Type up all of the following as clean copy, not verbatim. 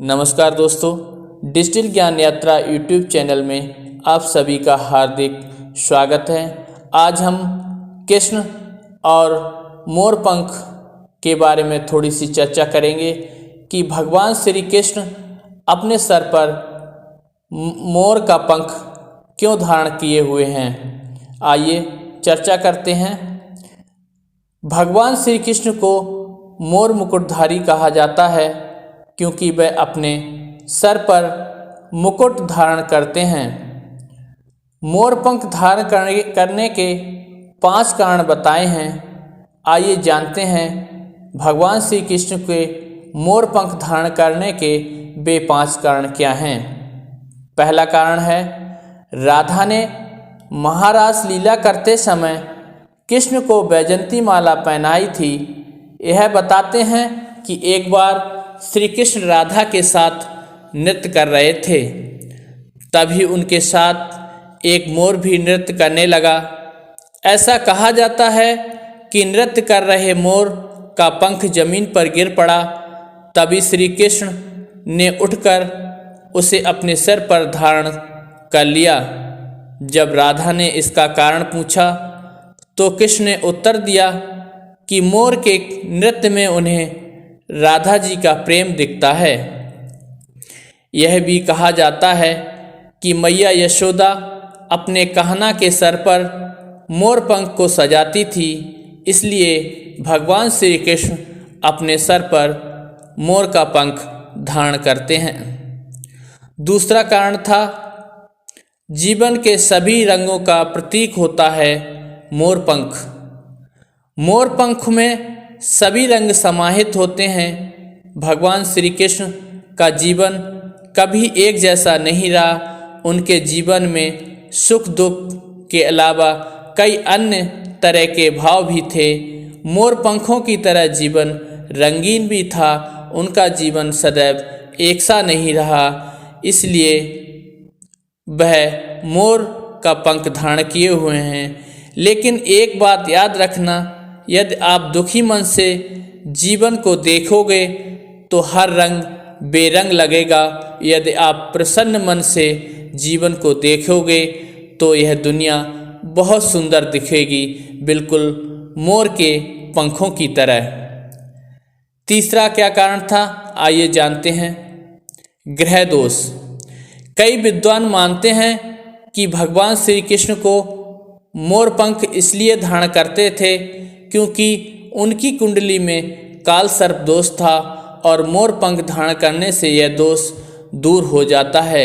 नमस्कार दोस्तों, डिजिटल ज्ञान यात्रा यूट्यूब चैनल में आप सभी का हार्दिक स्वागत है। आज हम कृष्ण और मोरपंख के बारे में थोड़ी सी चर्चा करेंगे कि भगवान श्री कृष्ण अपने सर पर मोर का पंख क्यों धारण किए हुए हैं। आइए चर्चा करते हैं। भगवान श्री कृष्ण को मोर मुकुटधारी कहा जाता है क्योंकि वह अपने सर पर मुकुट धारण करते हैं। मोर पंख धारण करने के 5 कारण बताए हैं। आइए जानते हैं भगवान श्री कृष्ण के मोर पंख धारण करने के वे 5 कारण क्या हैं। पहला कारण है, राधा ने महारास लीला करते समय कृष्ण को वैजंती माला पहनाई थी। यह बताते हैं कि एक बार श्री कृष्ण राधा के साथ नृत्य कर रहे थे, तभी उनके साथ एक मोर भी नृत्य करने लगा। ऐसा कहा जाता है कि नृत्य कर रहे मोर का पंख जमीन पर गिर पड़ा, तभी श्री कृष्ण ने उठकर उसे अपने सिर पर धारण कर लिया। जब राधा ने इसका कारण पूछा तो कृष्ण ने उत्तर दिया कि मोर के नृत्य में उन्हें राधा जी का प्रेम दिखता है। यह भी कहा जाता है कि मैया यशोदा अपने कान्हा के सर पर मोर पंख को सजाती थी, इसलिए भगवान श्री कृष्ण अपने सर पर मोर का पंख धारण करते हैं। दूसरा कारण था, जीवन के सभी रंगों का प्रतीक होता है मोर पंख। मोर पंख में सभी रंग समाहित होते हैं। भगवान श्री कृष्ण का जीवन कभी एक जैसा नहीं रहा। उनके जीवन में सुख दुख के अलावा कई अन्य तरह के भाव भी थे। मोर पंखों की तरह जीवन रंगीन भी था। उनका जीवन सदैव एक सा नहीं रहा, इसलिए वह मोर का पंख धारण किए हुए हैं। लेकिन एक बात याद रखना, यदि आप दुखी मन से जीवन को देखोगे तो हर रंग बेरंग लगेगा। यदि आप प्रसन्न मन से जीवन को देखोगे तो यह दुनिया बहुत सुंदर दिखेगी, बिल्कुल मोर के पंखों की तरह। तीसरा क्या कारण था, आइए जानते हैं। ग्रह दोष। कई विद्वान मानते हैं कि भगवान श्री कृष्ण को मोर पंख इसलिए धारण करते थे क्योंकि उनकी कुंडली में काल सर्प दोष था और मोर पंख धारण करने से यह दोष दूर हो जाता है।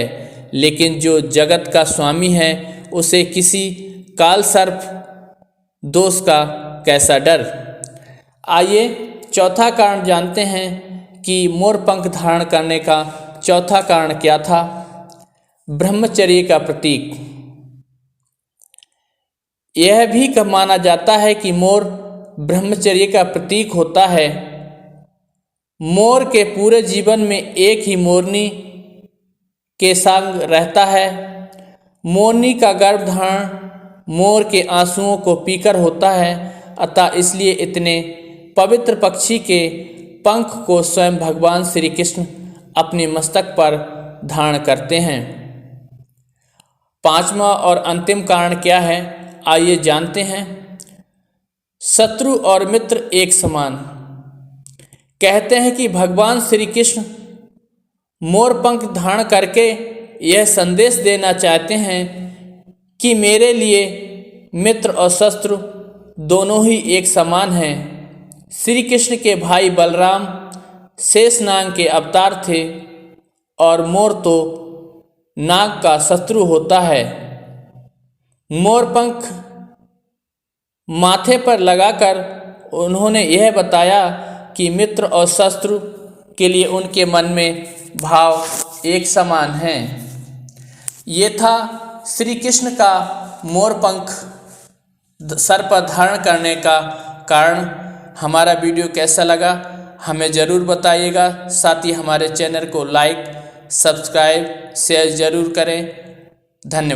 लेकिन जो जगत का स्वामी है उसे किसी काल सर्प दोष का कैसा डर। आइए चौथा कारण जानते हैं कि मोर पंख धारण करने का चौथा कारण क्या था। ब्रह्मचर्य का प्रतीक। यह भी माना जाता है कि मोर ब्रह्मचर्य का प्रतीक होता है। मोर के पूरे जीवन में एक ही मोरनी के संग रहता है। मोरनी का गर्भधारण मोर के आंसुओं को पीकर होता है, अतः इसलिए इतने पवित्र पक्षी के पंख को स्वयं भगवान श्री कृष्ण अपने मस्तक पर धारण करते हैं। 5वां और अंतिम कारण क्या है, आइए जानते हैं। शत्रु और मित्र एक समान। कहते हैं कि भगवान श्री कृष्ण मोर पंख धारण करके यह संदेश देना चाहते हैं कि मेरे लिए मित्र और शत्रु दोनों ही एक समान हैं। श्री कृष्ण के भाई बलराम शेषनाग के अवतार थे और मोर तो नाग का शत्रु होता है। मोर पंख माथे पर लगाकर उन्होंने यह बताया कि मित्र और शत्रु के लिए उनके मन में भाव एक समान हैं। ये था श्री कृष्ण का मोर पंख सर पर धारण करने का कारण। हमारा वीडियो कैसा लगा हमें ज़रूर बताइएगा। साथ ही हमारे चैनल को लाइक, सब्सक्राइब, शेयर ज़रूर करें। धन्यवाद।